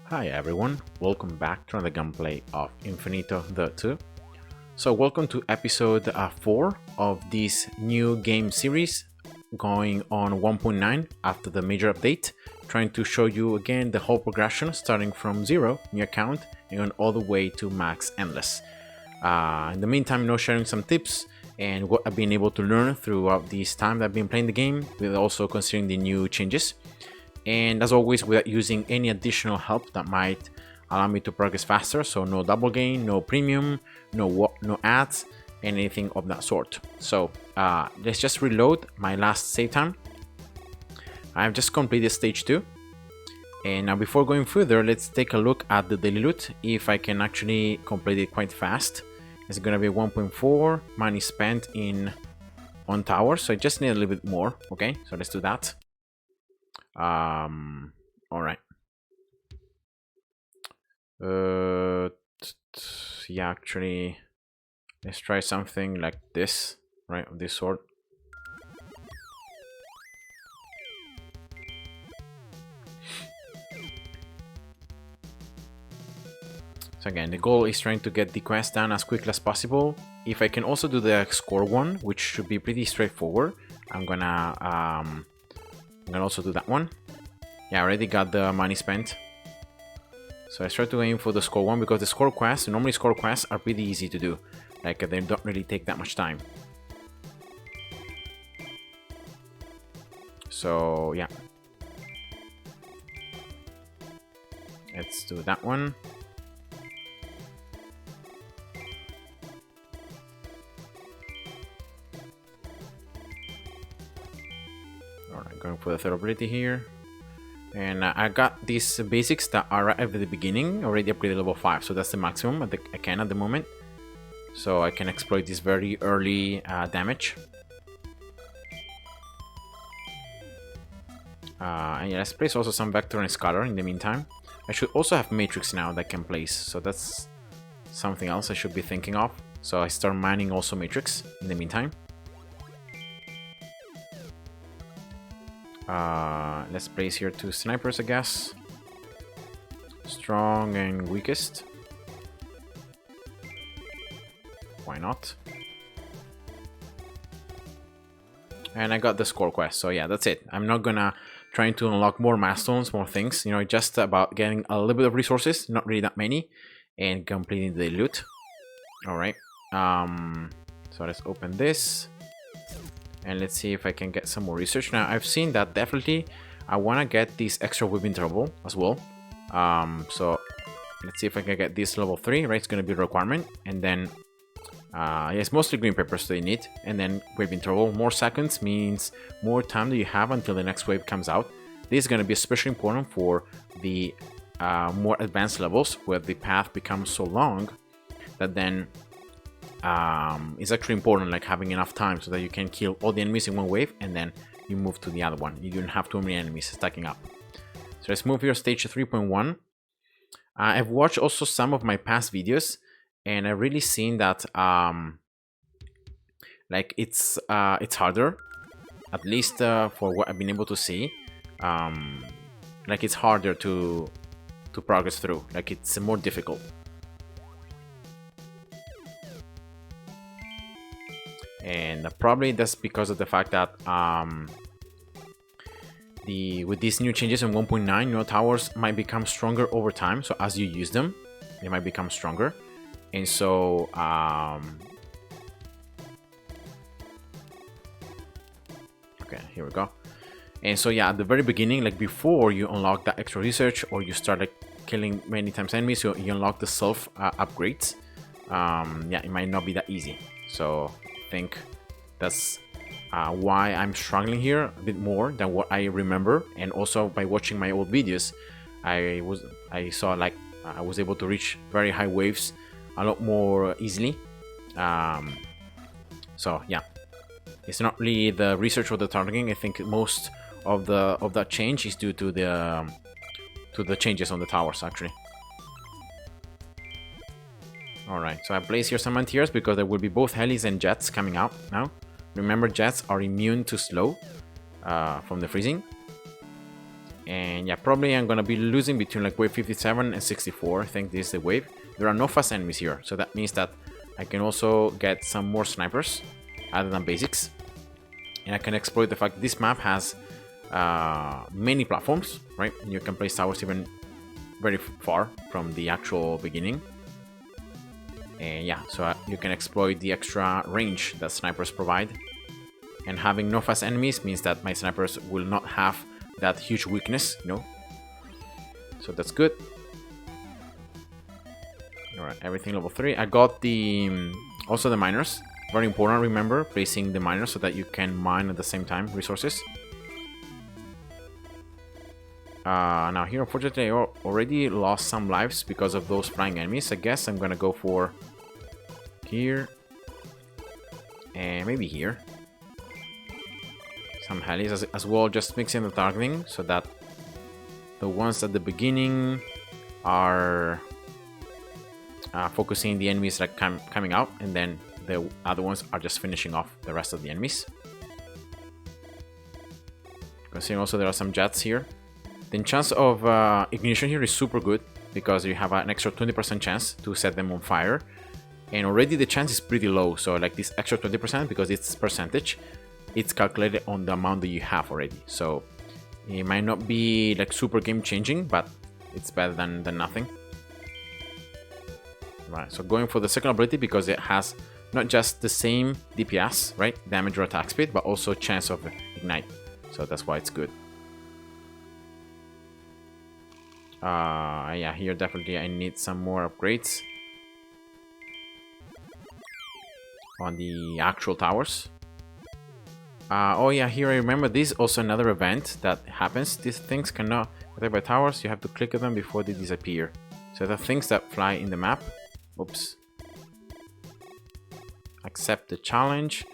Hi everyone, welcome back to another gameplay of Infinitode 2. So welcome to episode 4 of this new game series going on 1.9 after the major update, trying to show you again the whole progression starting from 0, new account, and going all the way to max endless. In the meantime, sharing some tips and what I've been able to learn throughout this time that I've been playing the game, with also considering the new changes. And as always, without using any additional help that might allow me to progress faster. So no double gain, no premium, no ads, anything of that sort. So let's just reload my last save time. I've just completed stage 2. And now before going further, let's take a look at the daily loot, if I can actually complete it quite fast. It's gonna be 1.4 money spent on towers, so I just need a little bit more. Okay, so let's do that. All right. Yeah, actually, let's try something like this, right? Of this sort. So again, the goal is trying to get the quest done as quickly as possible. If I can also do the score one, which should be pretty straightforward, I'm gonna also do that one. Yeah, I already got the money spent. So I try to aim for the score one because the score quests, normally score quests are pretty easy to do. Like they don't really take that much time. So yeah. Let's do that one. Alright, going for the third ability here. And I got these basics that are right at the beginning, already upgraded level 5, so that's the maximum I can at the moment. So I can exploit this very early damage. And yeah, let's place also some Vector and Scholar in the meantime. I should also have Matrix now that I can place, so that's something else I should be thinking of. So I start mining also Matrix in the meantime. Let's place here 2 snipers, I guess. Strong and weakest. Why not? And I got the score quest, so yeah, that's it. I'm not gonna try to unlock more milestones, more things. Just about getting a little bit of resources, not really that many, and completing the loot. All right. So let's open this. And let's see if I can get some more research. Now, I've seen that definitely I want to get this extra whip interval as well. So let's see if I can get this level 3, right? It's going to be a requirement. And then, yeah, it's mostly green peppers that you need. And then wave interval. More seconds means more time that you have until the next wave comes out. This is going to be especially important for the more advanced levels where the path becomes so long that then it's actually important, like having enough time so that you can kill all the enemies in one wave and then you move to the other one. You don't have too many enemies stacking up. So let's move here, stage 3.1. I've watched also some of my past videos and I've really seen that like it's harder, at least for what I've been able to see. Like it's harder to progress through, like it's more difficult. And probably that's because of the fact that with these new changes in 1.9, towers might become stronger over time. So as you use them, they might become stronger. And so okay, here we go. And so yeah, at the very beginning, like before you unlock that extra research or you start like killing many times enemies, so you unlock the self upgrades. Yeah, it might not be that easy. So I think that's why I'm struggling here a bit more than what I remember. And also by watching my old videos, I saw like I was able to reach very high waves a lot more easily. So yeah, it's not really the research or the targeting. I think most of that change is due to the changes on the towers actually. Alright, so I place here some anti-airs because there will be both helis and jets coming out now. Remember, jets are immune to slow from the freezing. And yeah, probably I'm gonna be losing between like wave 57 and 64. I think this is the wave. There are no fast enemies here, so that means that I can also get some more snipers other than basics. And I can exploit the fact this map has many platforms, right? You can place towers even very far from the actual beginning. And yeah, so you can exploit the extra range that snipers provide. And having no fast enemies means that my snipers will not have that huge weakness, you know. So that's good. Alright, everything level 3. I got the also the miners. Very important, remember, placing the miners so that you can mine at the same time resources. Now here, unfortunately, I already lost some lives because of those flying enemies. I guess I'm gonna go for here. And maybe here. Some helis as well, just mixing the targeting so that the ones at the beginning are focusing the enemies like coming out, and then the other ones are just finishing off the rest of the enemies. Considering also there are some jets here. The chance of ignition here is super good because you have an extra 20% chance to set them on fire. And already the chance is pretty low, so like this extra 20%, because it's percentage, it's calculated on the amount that you have already. So it might not be like super game changing, but it's better than nothing. Right, so going for the second ability because it has not just the same DPS, right, damage or attack speed, but also chance of ignite. So that's why it's good. Yeah, here definitely I need some more upgrades on the actual towers. Oh yeah, here I remember this is also another event that happens. These things cannot attack by towers. You have to click on them before they disappear. So the things that fly in the map. Oops. Accept the challenge.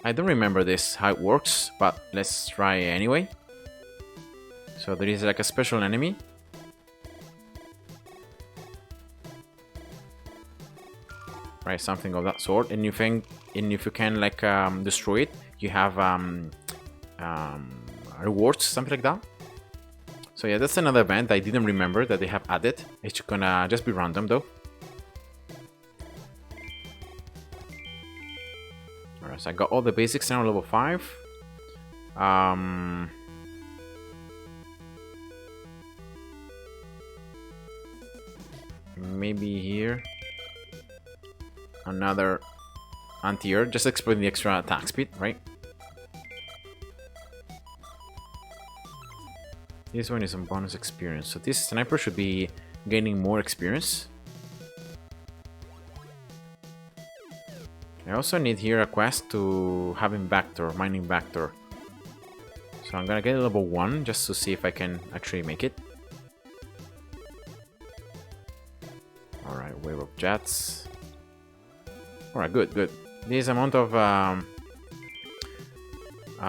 I don't remember this, how it works, but let's try anyway. So there is like a special enemy. Right, something of that sort. And if you can like destroy it, you have rewards, something like that. So yeah, that's another event I didn't remember that they have added. It's gonna just be random though. Alright, so I got all the basics now, level 5. Maybe here another anti-air, just exploiting the extra attack speed, right? This one is on bonus experience, so this sniper should be gaining more experience. I also need here a quest to having Vector, mining Vector. So I'm gonna get a level 1 just to see if I can actually make it. Alright, wave of jets. Alright, good. This amount of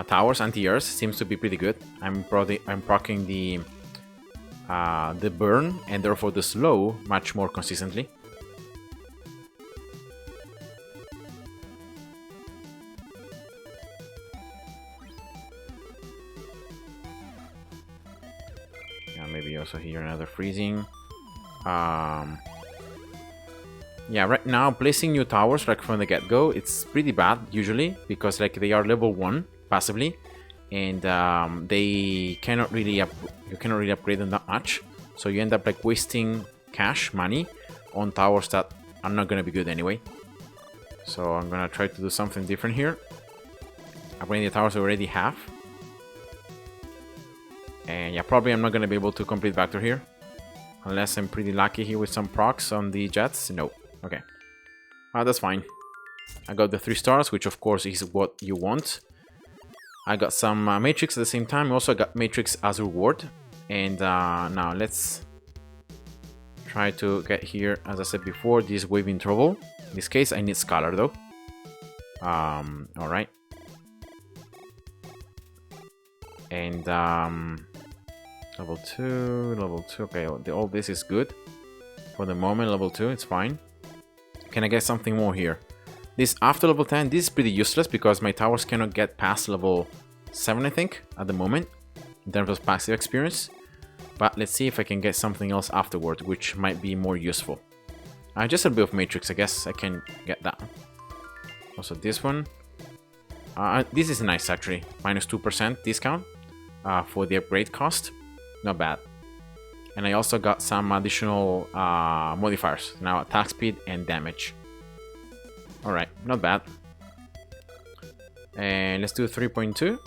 towers, anti-airs, seems to be pretty good. I'm proccing the burn and therefore the slow much more consistently. Yeah, maybe also here another freezing. Yeah, right now placing new towers like from the get-go, it's pretty bad usually because like they are level 1 passively, and they cannot really you cannot really upgrade them that much. So you end up like wasting cash money on towers that are not gonna be good anyway. So I'm gonna try to do something different here. Upgrading the towers I already have, and yeah, probably I'm not gonna be able to complete Vector here unless I'm pretty lucky here with some procs on the jets. No. Okay, that's fine. I got the 3 stars, which of course is what you want. I got some Matrix at the same time. Also got Matrix as a reward. And now let's try to get here, as I said before, this waving trouble. In this case, I need Scholar though. Alright. And level 2. Okay, all this is good. For the moment, level 2, it's fine. Can I get something more here? This after level 10, this is pretty useless because my towers cannot get past level 7, I think, at the moment, in terms of passive experience. But let's see if I can get something else afterward, which might be more useful. Just a bit of matrix, I guess I can get that. Also this one. This is nice actually. Minus 2% discount for the upgrade cost. Not bad. And I also got some additional modifiers. Now attack speed and damage. Alright, not bad. And let's do 3.2.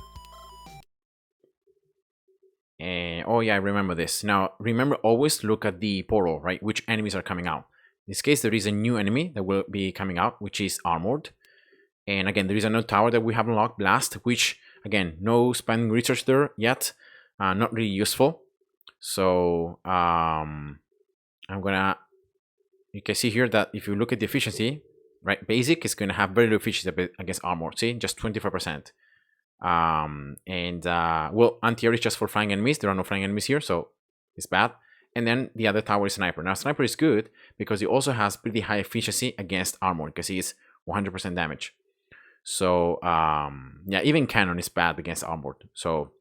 And oh yeah, I remember this. Now remember, always look at the portal, right? Which enemies are coming out. In this case, there is a new enemy that will be coming out, which is armored. And again, there is another tower that we have unlocked, Blast, which again, no spending research there yet. Not really useful. So I'm gonna, you can see here that if you look at the efficiency, right, basic is gonna have very low efficiency against armor. See, just 25%. Well, anti-air is just for flying enemies. There are no flying enemies here, so it's bad. And then the other tower is sniper. Now sniper is good because it also has pretty high efficiency against armor because it's 100% damage. So yeah, even cannon is bad against armored. So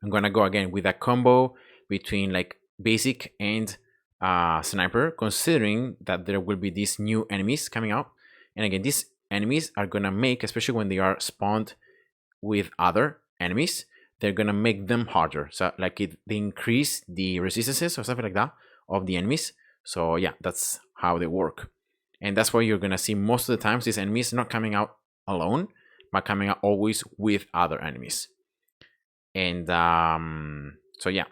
I'm gonna go again with a combo between like basic and sniper, considering that there will be these new enemies coming out. And again, these enemies are gonna make, especially when they are spawned with other enemies, they're gonna make them harder. So like they increase the resistances or something like that of the enemies. So yeah, that's how they work. And that's why you're gonna see most of the times these enemies not coming out alone, but coming out always with other enemies. And so yeah,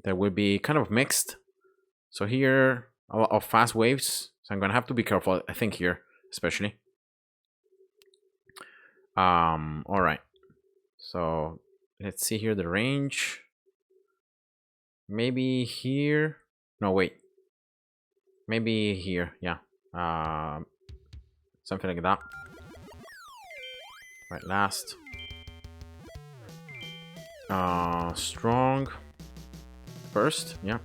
there will be kind of mixed. So here, a lot of fast waves. So I'm gonna have to be careful, I think, here, especially. All right. So let's see here the range. Maybe here. No, wait. Maybe here. Yeah. Something like that. Right, last. Strong. First. Yeah.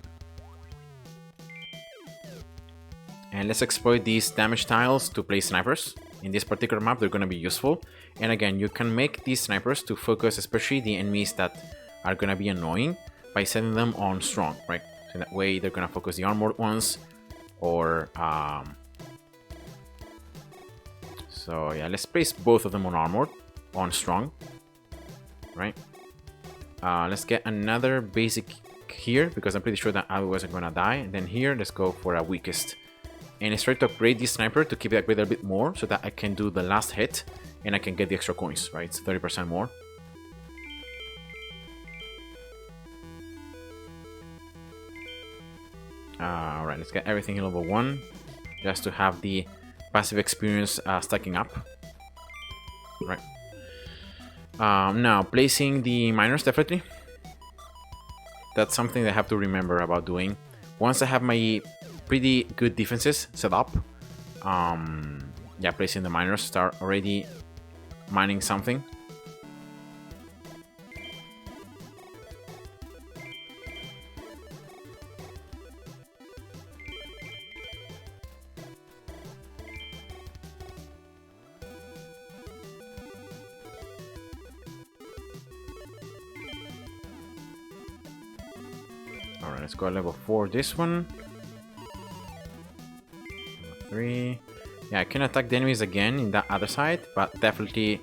And let's exploit these damage tiles to play snipers. In this particular map, they're going to be useful. And again, you can make these snipers to focus especially the enemies that are going to be annoying by setting them on strong, right? So that way they're going to focus the armored ones. Or so yeah, let's place both of them on armored, on strong, right? Let's get another basic here because I'm pretty sure that otherwise I'm going to die. And then here, let's go for a weakest. And I try to upgrade this sniper to keep it upgraded a bit more so that I can do the last hit and I can get the extra coins, right? It's 30% more. Alright, let's get everything in level 1 just to have the passive experience stacking up. Right. Now, placing the miners, definitely. That's something that I have to remember about doing. Once I have my pretty good defenses set up, yeah, placing the miners, start already mining something. Alright, let's go level 4 this one. Level 3. Yeah, I can attack the enemies again in that other side, but definitely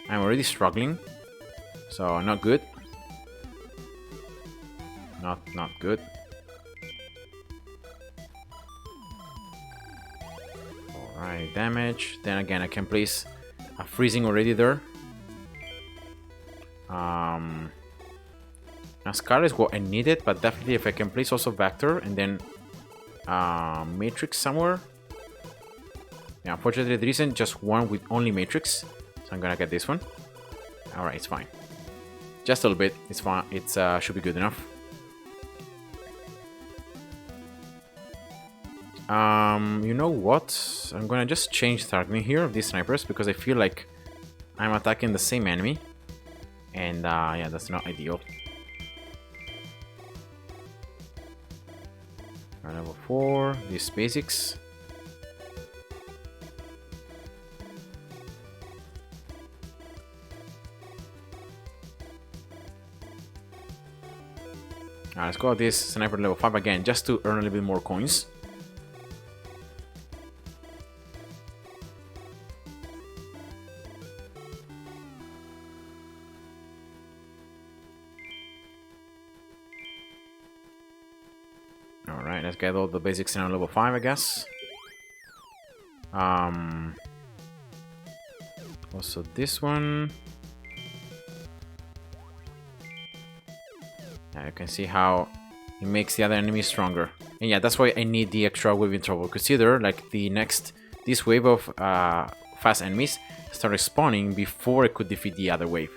I'm already struggling. So not good. Not good. Alright, damage. Then again, I can place a freezing already there. Now Scar is what I needed, but definitely if I can place also Vector and then Matrix somewhere. Yeah, unfortunately there isn't just one with only Matrix, so I'm gonna get this one. Alright, it's fine. Just a little bit, it's fine. It should be good enough. You know what? I'm gonna just change targeting here of these snipers because I feel like I'm attacking the same enemy. And yeah, that's not ideal. Level 4, these basics. Let's go this sniper level 5 again, just to earn a little bit more coins. Alright, let's get all the basics in on level 5, I guess. Also this one. Now you can see how it makes the other enemy stronger. And yeah, that's why I need the extra wave interval. Consider like this wave of fast enemies started spawning before it could defeat the other wave.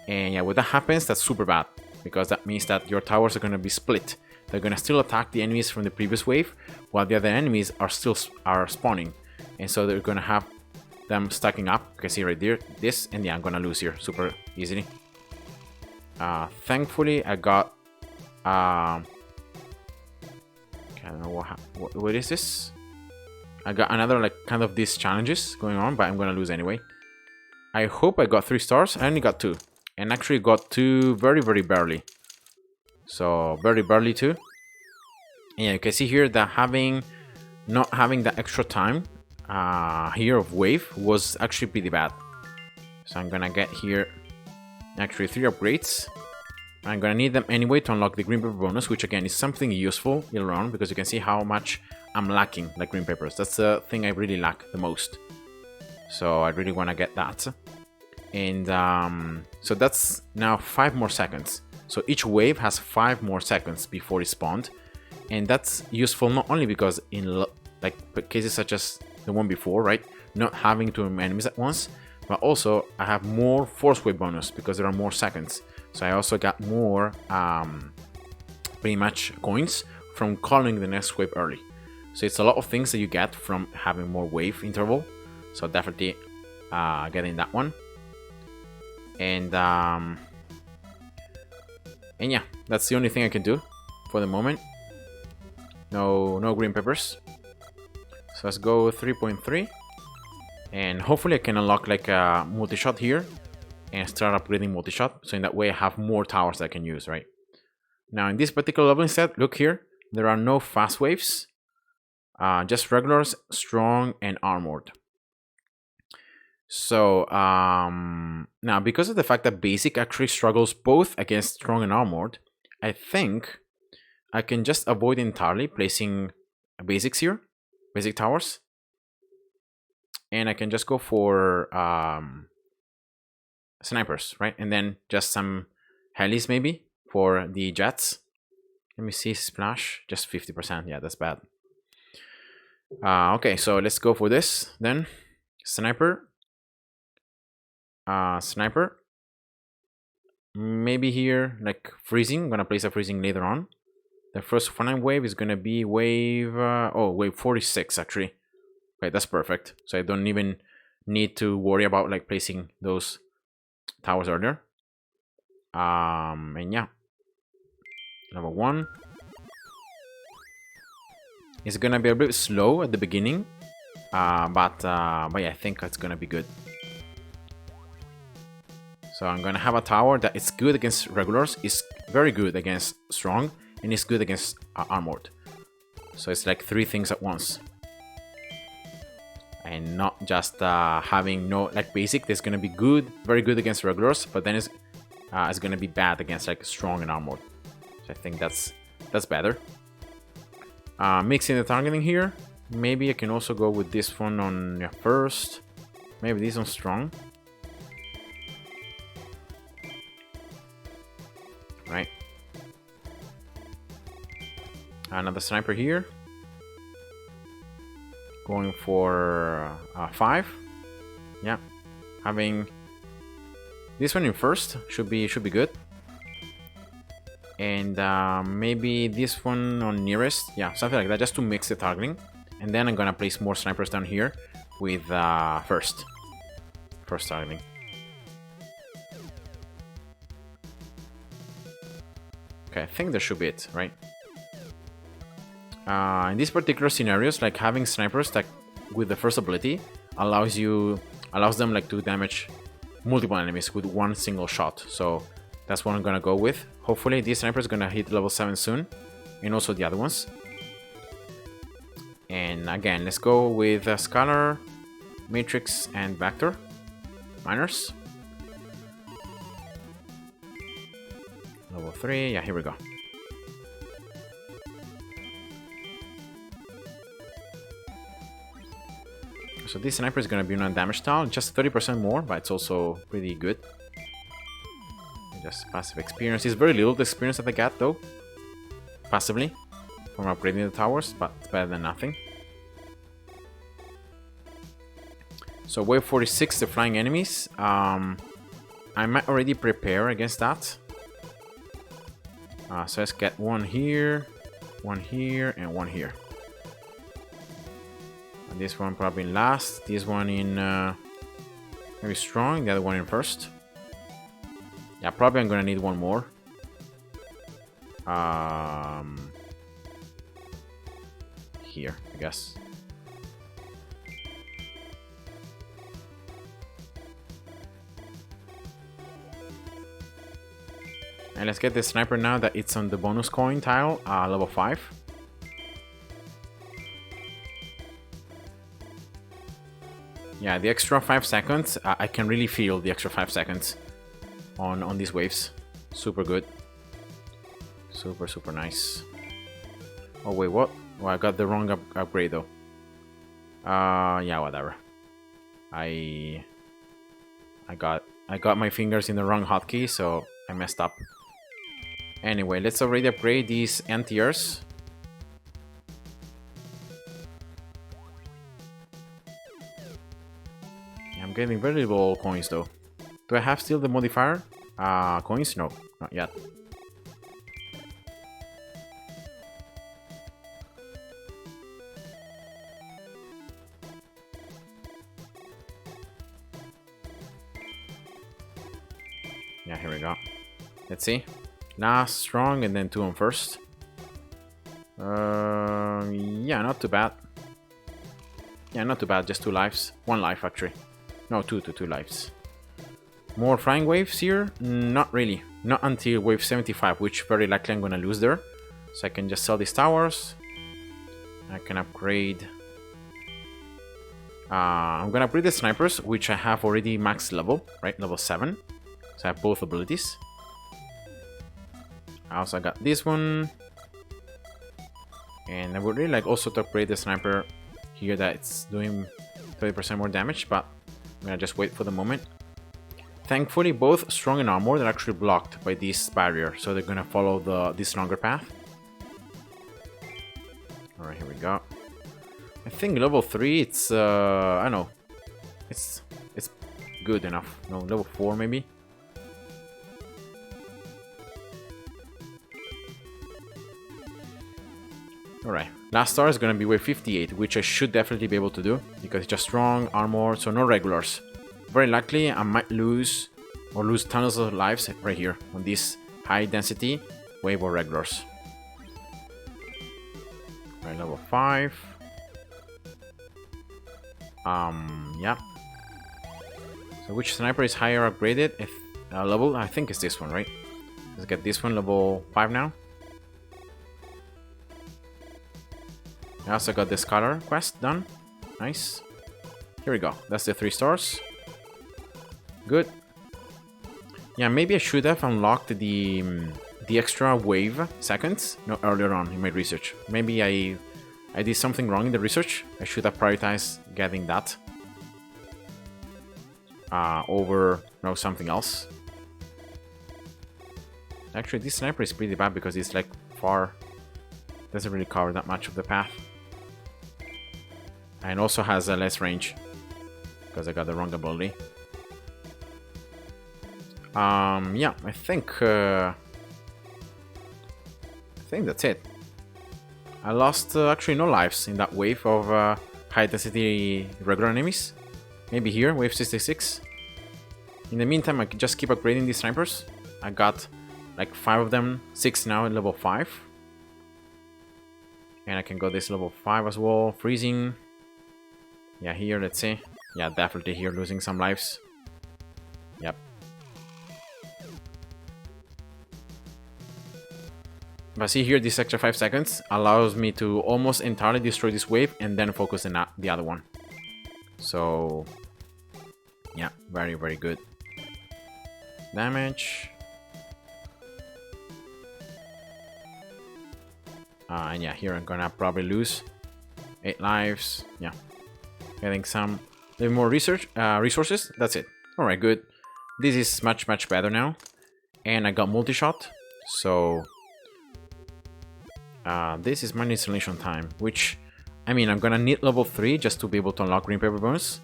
And yeah, when that happens, that's super bad, because that means that your towers are going to be split. They're going to still attack the enemies from the previous wave, while the other enemies are still spawning. And so they're going to have them stacking up. You can see right there, this, and yeah, I'm going to lose here super easily. Thankfully, I got... I don't know what is this? I got another like kind of these challenges going on, but I'm going to lose anyway. I hope I got 3 stars. I only got 2. And actually got 2 very, very barely. So, very barely too. And yeah, you can see here that not having that extra time here of wave was actually pretty bad. So I'm gonna get here actually 3 upgrades. I'm gonna need them anyway to unlock the green pepper bonus, which again is something useful later on, because you can see how much I'm lacking like green peppers. That's the thing I really lack the most. So I really want to get that. And so that's now 5 more seconds. So each wave has 5 more seconds before it spawned. And that's useful not only because in like cases such as the one before, right? Not having 2 enemies at once, but also I have more force wave bonus because there are more seconds. So I also got more pretty much coins from calling the next wave early. So it's a lot of things that you get from having more wave interval. So definitely getting that one. And yeah, that's the only thing I can do for the moment. No green peppers. So let's go 3.3. And hopefully I can unlock like a multi-shot here and start upgrading multi-shot. So in that way I have more towers that I can use, right? Now in this particular level instead, look here. There are no fast waves. Just regulars, strong, and armored. So now because of the fact that basic actually struggles both against strong and armored, I think I can just avoid entirely placing basics here, basic towers, and I can just go for snipers, right? And then just some helis maybe for the jets. Let me see, splash, just 50%. Yeah, that's bad. Okay, so let's go for this then. Sniper. Sniper. Maybe here, like freezing. I'm gonna place a freezing later on. The first frontline wave is gonna be wave... wave 46 actually. Okay, that's perfect. So I don't even need to worry about like placing those towers earlier. And yeah. Level 1. It's gonna be a bit slow at the beginning. But yeah, I think it's gonna be good. So I'm gonna have a tower that is good against regulars, is very good against strong, and is good against armored. So it's like 3 things at once. And not just having no like basic. That's gonna be good, very good against regulars, but then it's gonna be bad against like strong and armored. So I think that's better. Mixing the targeting here. Maybe I can also go with this one on first. Maybe this on strong. Right. Another sniper here. Going for 5. Yeah. Having this one in first should be good. And maybe this one on nearest. Yeah, something like that, just to mix the targeting. And then I'm gonna place more snipers down here with first targeting. Okay, I think that should be it, right? In these particular scenarios, like having snipers like with the first ability allows them like to damage multiple enemies with one single shot. So That's what I'm gonna go with. Hopefully this sniper is gonna hit level 7 soon. And also the other ones. And again, let's go with Scalar, Matrix, and Vector. Miners. Level 3, yeah, here we go. So this sniper is gonna be on damage style, just 30% more, but it's also pretty good. Just passive experience. It's very little the experience that I got though. Passively. From upgrading the towers, but it's better than nothing. So wave 46, the flying enemies. I might already prepare against that. So let's get one here, and one here. And this one probably in last. This one in maybe strong. The other one in first. Yeah, probably I'm gonna need one more. Here, I guess. And let's get the sniper now that it's on the bonus coin tile, level 5. Yeah, the extra 5 seconds, I can really feel the extra 5 seconds on these waves. Super good. Super, super nice. Oh, wait, what? Oh, I got the wrong upgrade, though. Yeah, whatever. I got my fingers in the wrong hotkey, so I messed up. Anyway, let's already upgrade these NTRs. I'm getting very little coins, though. Do I have still the modifier? Coins? No, not yet. Yeah, here we go. Let's see. Last strong and then 2 on first. Yeah, not too bad. Yeah, not too bad. Just 2 lives. 1 life actually. No, 2 lives. More flying waves here? Not really. Not until wave 75, which very likely I'm gonna lose there. So I can just sell these towers. I can upgrade. I'm gonna upgrade the snipers, which I have already max level, right? Level 7. So I have both abilities. I also got this one. And I would really like also to upgrade the sniper here that it's doing 30% more damage, but I'm gonna just wait for the moment. Thankfully, both strong and armor are actually blocked by this barrier, so they're gonna follow this longer path. Alright, here we go. I think level 3, it's I don't know. It's good enough. No, level 4 maybe. Alright, last star is gonna be wave 58, which I should definitely be able to do, because it's just strong, armor, so no regulars. Very likely I might lose tons of lives right here on this high density wave or regulars. Right, level 5. Yeah. So which sniper is higher upgraded? If level, I think it's this one, right? Let's get this one level 5 now. I also got the Scholar quest done. Nice. Here we go. That's the 3 stars. Good. Yeah, maybe I should have unlocked the extra wave seconds earlier on in my research. Maybe I did something wrong in the research. I should have prioritized getting that over something else. Actually, this sniper is pretty bad because it's like far. Doesn't really cover that much of the path. And also has a less range because I got the wrong ability. Yeah, I think that's it. I lost actually no lives in that wave of high density regular enemies. Maybe here, wave 66. In the meantime, I can just keep upgrading these snipers. I got like 5 of them, 6 now at level 5. And I can go this level 5 as well, freezing. Yeah, here, let's see. Yeah, definitely here, losing some lives. Yep. But see here, this extra 5 seconds allows me to almost entirely destroy this wave and then focus on the other one. So, yeah, very, very good. Damage. And yeah, here I'm gonna probably lose 8 lives. Yeah, getting some little more resources. That's it. All right, good. This is much better now, and I got multi-shot. So this is my installation time, which I mean I'm gonna need level 3 just to be able to unlock green paper bonus.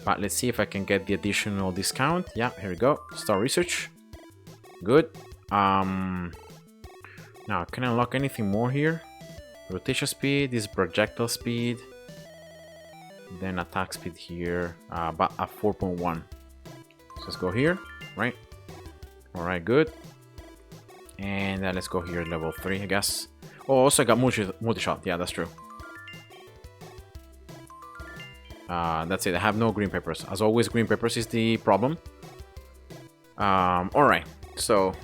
But let's see if I can get the additional discount. Yeah, here we go. Start research. Good. Now, can I unlock anything more here? Rotation speed, this projectile speed. Then attack speed here, but at 4.1. So let's go here, right? Alright, good. And then let's go here, level 3, I guess. Oh, also I got multi-shot. Yeah, that's true. That's it. I have no green papers. As always, green papers is the problem. Alright, so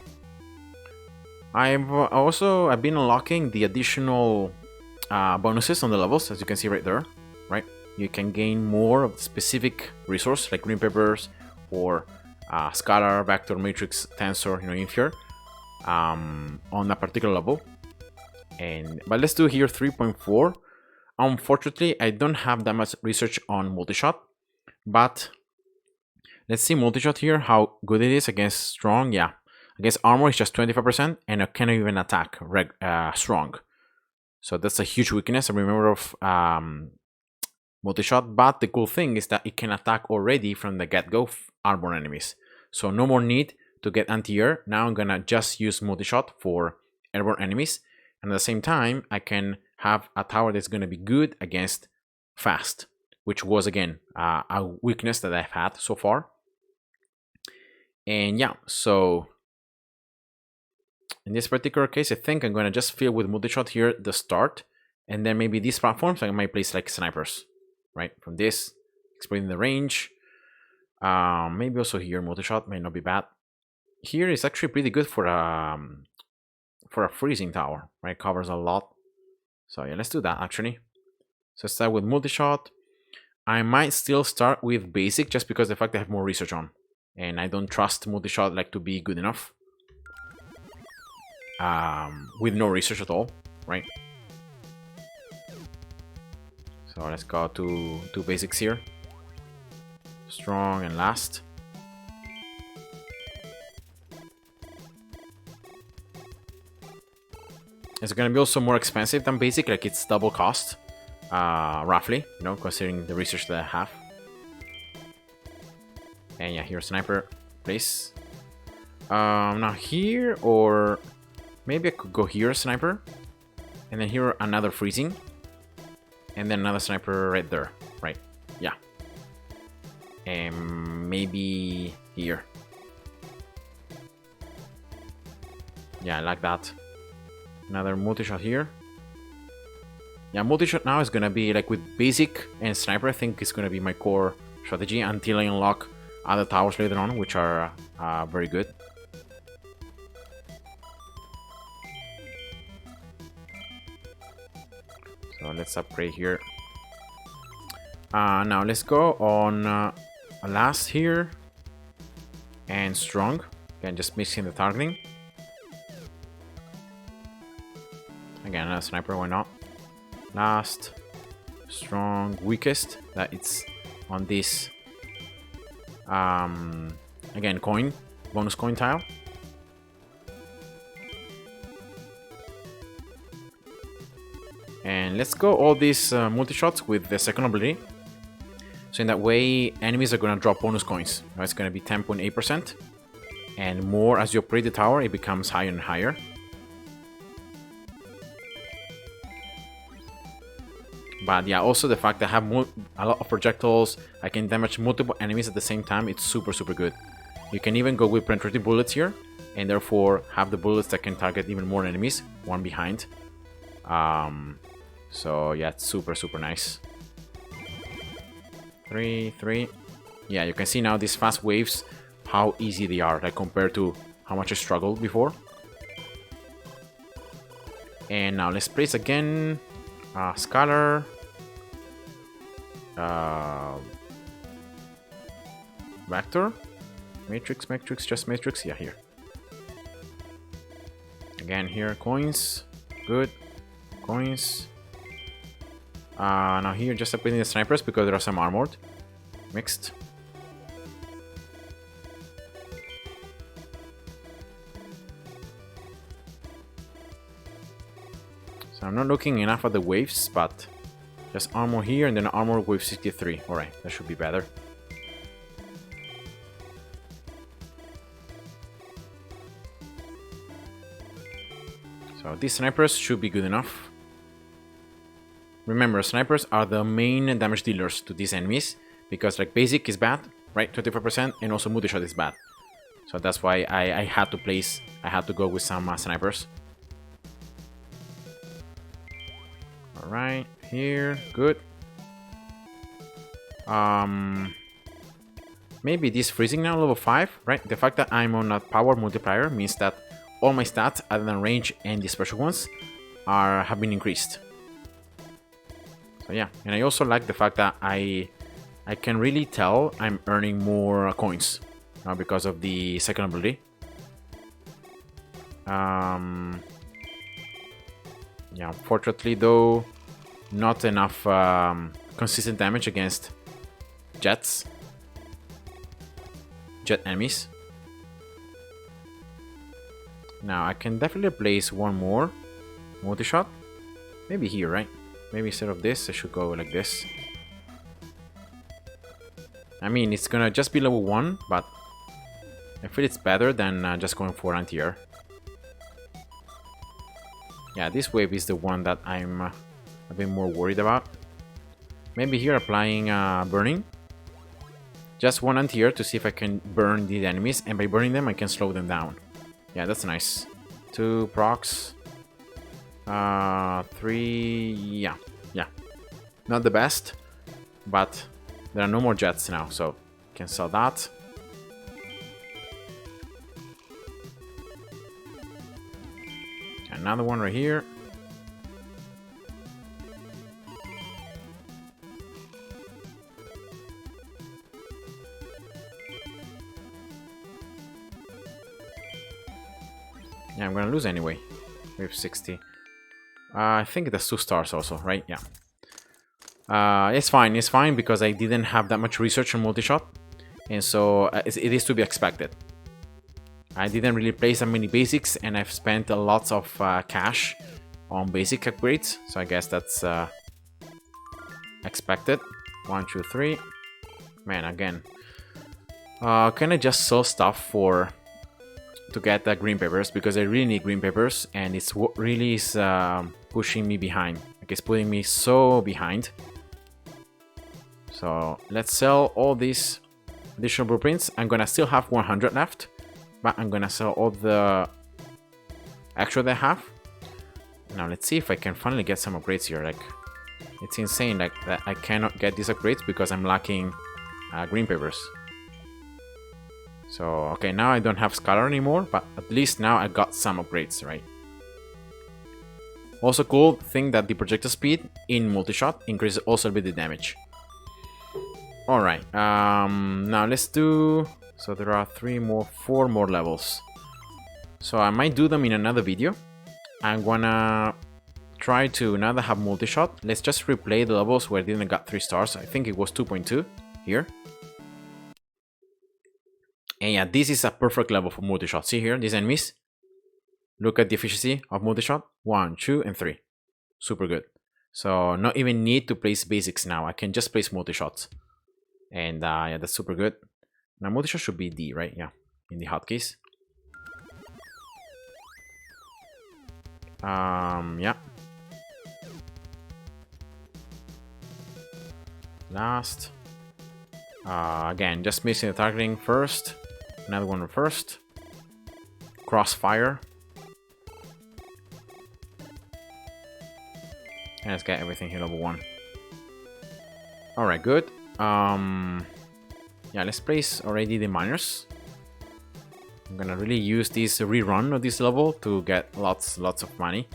I've been unlocking the additional bonuses on the levels, as you can see right there, right? You can gain more of the specific resource like green papers or scalar, vector, matrix, tensor, infer on a particular level. But let's do here 3.4. Unfortunately, I don't have that much research on multi-shot, but let's see multi-shot here, how good it is against strong. Yeah, against armor it's just 25%, and I cannot even attack strong. So that's a huge weakness, I remember, of multi-shot. But the cool thing is that it can attack already from the get-go armor enemies. So no more need to get anti-air. Now I'm gonna just use multi-shot for airborne enemies. And at the same time, I can have a tower that's gonna be good against fast, which was again a weakness that I've had so far. And yeah, so in this particular case, I think I'm gonna just fill with multi-shot here at the start, and then maybe these platforms I might place like snipers, right? From this, exploiting the range. Maybe also here multi-shot may not be bad. Here is actually pretty good for a freezing tower, right? Covers a lot. So yeah, let's do that actually. So start with multi-shot. I might still start with basic just because the fact I have more research on, and I don't trust multi-shot like to be good enough with no research at all, right? So let's go to basics here. Strong and last. It's gonna be also more expensive than basic, like it's double cost, roughly, considering the research that I have. And yeah, here's sniper, please. Now here, or maybe I could go here, sniper, and then here another freezing, and then another sniper right there, right? Yeah. And maybe here. Yeah, I like that. Another multi-shot here. Yeah, multi-shot now is gonna be like with basic and sniper. I think it's gonna be my core strategy until I unlock other towers later on, which are very good. So let's upgrade here. Now let's go on last here and strong. Again, just mixing the targeting. Again, another sniper, why not? Last, strong, weakest. That it's on this. Again, coin, bonus coin tile. And let's go all these multi-shots with the second ability. So in that way, enemies are gonna drop bonus coins. Now it's gonna be 10.8%. And more as you upgrade the tower, it becomes higher and higher. But yeah, also the fact that I have a lot of projectiles, I can damage multiple enemies at the same time, it's super good. You can even go with penetrating bullets here, and therefore have the bullets that can target even more enemies, one behind. So yeah, it's super nice. 3. Yeah, you can see now these fast waves, how easy they are, like compared to how much I struggled before. And now let's place again Scalar. Vector. Matrix, just matrix. Yeah, here. Again, here, coins. Good. Coins. Now here, just putting the snipers because there are some armored. Mixed. So I'm not looking enough at the waves, but just armor here and then armor wave 63. Alright, that should be better. So these snipers should be good enough. Remember, snipers are the main damage dealers to these enemies, because like basic is bad, right? 25%, and also multi-shot is bad. So that's why I had to go with some snipers. Alright, here, good. Maybe this freezing now, level 5, right? The fact that I'm on a power multiplier means that all my stats, other than range and the special ones, have been increased. So yeah, and I also like the fact that I can really tell I'm earning more coins now because of the second ability. Yeah, unfortunately though, not enough consistent damage against jet enemies. Now I can definitely place one more multi-shot. Maybe here, right? Maybe instead of this, I should go like this. I mean, it's gonna just be level 1, but I feel it's better than just going for anti-air. Yeah, this wave is the one that I'm a bit more worried about. Maybe here applying burning. Just one anti-air to see if I can burn the enemies, and by burning them I can slow them down. Yeah, that's nice. 2 procs. 3, yeah. Not the best, but there are no more jets now, so can sell that. Another one right here. Yeah, I'm gonna lose anyway. We have 60. I think that's 2 stars also, right? Yeah. It's fine because I didn't have that much research on multi-shot, and so it is to be expected. I didn't really play so many basics, and I've spent lots of cash on basic upgrades, so I guess that's expected. 1, 2, 3. Man, again. Can I just sell stuff to get green papers, because I really need green papers, and it's what really is pushing me behind. Like, it's putting me so behind. So let's sell all these additional blueprints. I'm gonna still have 100 left, but I'm gonna sell all the extra that I have. Now let's see if I can finally get some upgrades here. Like, it's insane like that I cannot get these upgrades because I'm lacking green papers. So okay, now I don't have Scholar anymore, but at least now I got some upgrades, right? Also cool thing that the projectile speed in multi-shot increases also a bit the damage. Alright, now let's do... So there are 4 more levels. So I might do them in another video. I'm gonna try to, now that I have multi-shot, let's just replay the levels where I didn't got 3 stars. I think it was 2.2 here. And yeah, this is a perfect level for multi-shot. See here, these enemies. Look at the efficiency of multi-shot. 1, 2, and 3. Super good. So not even need to place basics now. I can just place multi-shots. And yeah, that's super good. Now multi-shot should be D, right? Yeah, in the hotkeys. Yeah. Last. Again, just missing the targeting first. Another one first. Crossfire. And let's get everything here level 1. Alright, good. Yeah, let's place already the miners. I'm gonna really use this rerun of this level to get lots of money.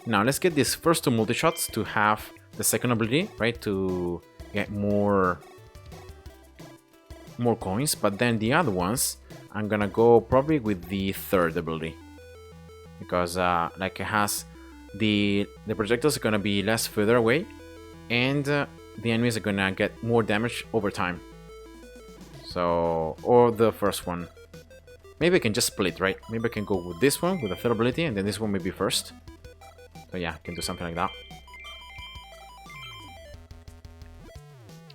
Now let's get these first two multi-shots to have the second ability, right? To get more coins, but then the other ones, I'm gonna go probably with the third ability. Because like it has the projectiles are gonna be less further away, and the enemies are gonna get more damage over time. So, or the first one. Maybe I can just split, right? Maybe I can go with this one with the third ability, and then this one maybe first. So yeah, I can do something like that.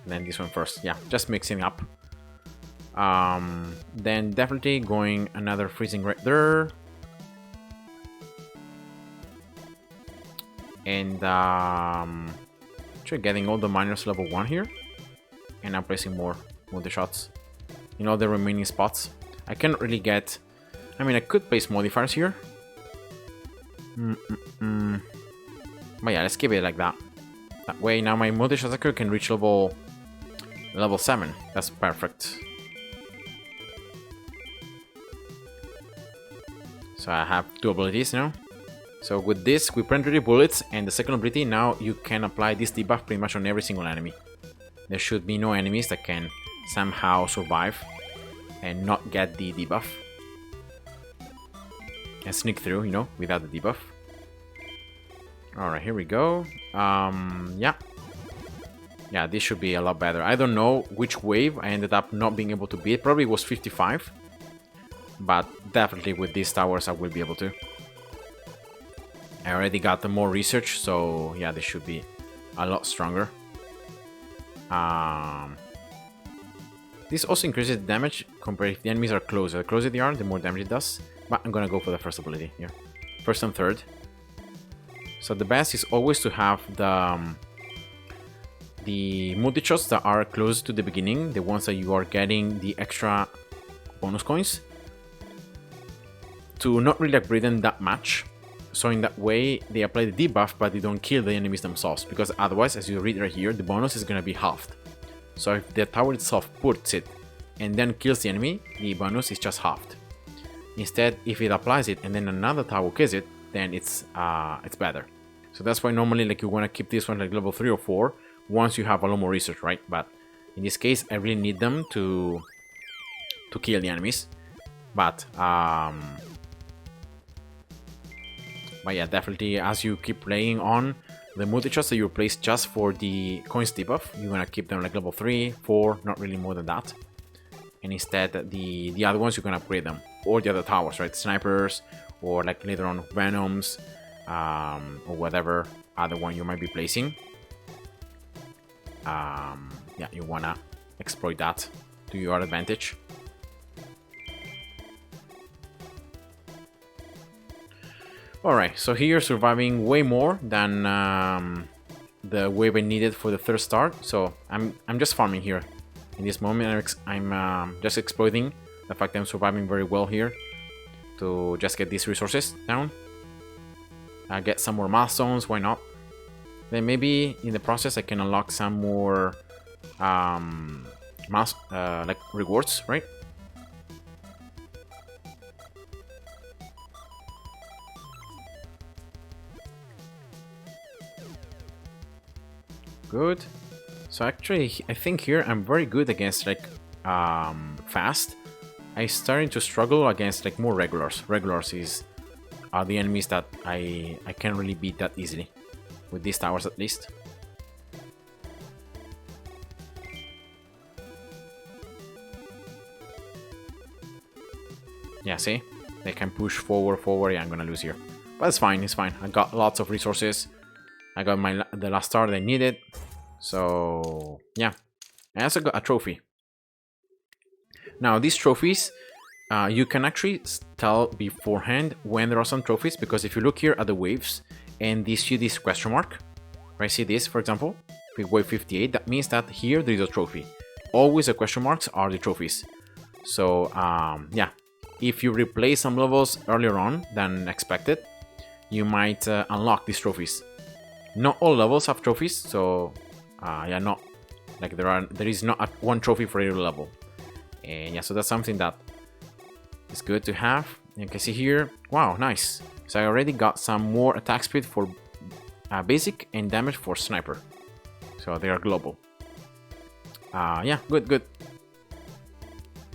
And then this one first. Yeah, just mixing up. Then definitely going another freezing right there. And actually getting all the miners level 1 here. And I'm placing more multi-shots in all the remaining spots. I can't really get... I mean, I could place modifiers here. But yeah, let's keep it like that. That way now my multi-shot can reach level 7. That's perfect. So I have two abilities now. So with this, with Planetary Bullets and the second ability, now you can apply this debuff pretty much on every single enemy. There should be no enemies that can somehow survive and not get the debuff. And sneak through, you know, without the debuff. Alright, here we go. Yeah. Yeah, this should be a lot better. I don't know which wave I ended up not being able to beat. Probably was 55. But definitely with these towers I will be able to. I already got the more research, so yeah, this should be a lot stronger. This also increases damage compared if the enemies are closer. The closer they are, the more damage it does. But I'm gonna go for the first ability here. First and third. So the best is always to have the multi-shots that are close to the beginning, the ones that you are getting the extra bonus coins, to not really upgrade them that much. So in that way, they apply the debuff, but they don't kill the enemies themselves. Because otherwise, as you read right here, the bonus is going to be halved. So if the tower itself puts it and then kills the enemy, the bonus is just halved. Instead, if it applies it and then another tower kills it, then it's better. So that's why normally like you want to keep this one like level 3 or 4 once you have a lot more research, right? But in this case, I really need them to kill the enemies. But yeah, definitely as you keep playing on, the multi-shots that you place just for the coins debuff, you're gonna keep them like level 3, 4, not really more than that. And instead, the other ones, you're gonna upgrade them. Or the other towers, right? Snipers, or like later on Venoms, or whatever other one you might be placing. Yeah, you wanna exploit that to your advantage. Alright, so here surviving way more than the wave I needed for the third start. So I'm just farming here. In this moment, I'm just exploiting the fact that I'm surviving very well here to just get these resources down. Get some more milestones, why not? Then maybe in the process I can unlock some more like rewards, right? Good. So actually, I think here I'm very good against like fast. I starting to struggle against like more regulars. Regulars are the enemies that I can't really beat that easily with these towers at least. Yeah, see, they can push forward. Yeah, I'm gonna lose here, but it's fine. It's fine. I got lots of resources. I got the last star that I needed. So yeah, I also got a trophy. Now these trophies, you can actually tell beforehand when there are some trophies, because if you look here at the waves and you see this question mark, right? See this, for example, wave 58. That means that here there is a trophy. Always the question marks are the trophies. So yeah, if you replay some levels earlier on than expected, you might unlock these trophies. Not all levels have trophies, so yeah, not like there is not one trophy for every level. And yeah, so that's something that is good to have. You can see here, wow, nice. So I already got some more attack speed for basic and damage for sniper. So they are global. Yeah, good.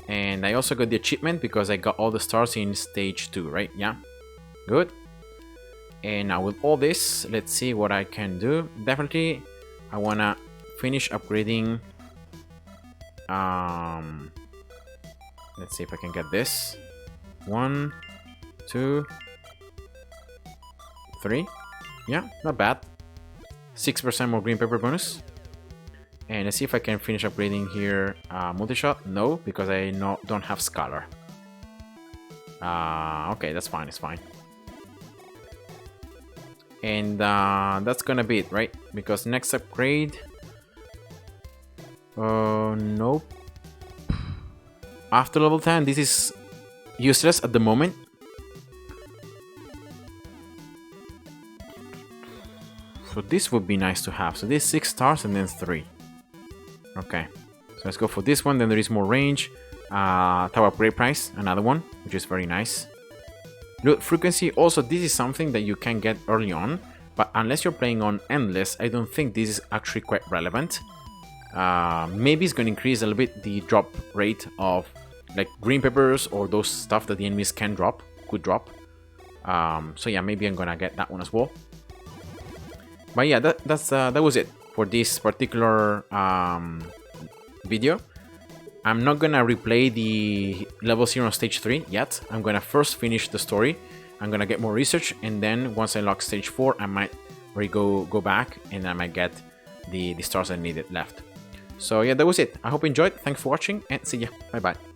And I also got the achievement because I got all the stars in stage 2, right? Yeah, good. And now with all this, let's see what I can do. Definitely, I wanna finish upgrading. Let's see if I can get this. 1, 2, 3. Yeah, not bad. 6% more green pepper bonus. And let's see if I can finish upgrading here. Multi-shot? No, because I don't have Scholar. Okay, that's fine, it's fine. And that's gonna be it, right? Because next upgrade... nope. After level 10, this is useless at the moment. So this would be nice to have. So this 6 stars and then 3. Okay, so let's go for this one. Then there is more range. Tower upgrade price, another one, which is very nice. Loot frequency, also this is something that you can get early on, but unless you're playing on endless, I don't think this is actually quite relevant. Maybe it's going to increase a little bit the drop rate of like green peppers or those stuff that the enemies can drop, could drop. So yeah, maybe I'm gonna get that one as well. But yeah, that was it for this particular video. I'm not gonna replay the level 0 stage 3 yet. I'm gonna first finish the story. I'm gonna get more research, and then once I lock stage 4, I might go back and I might get the stars I needed left. So yeah, that was it. I hope you enjoyed. Thanks for watching and see ya. Bye bye.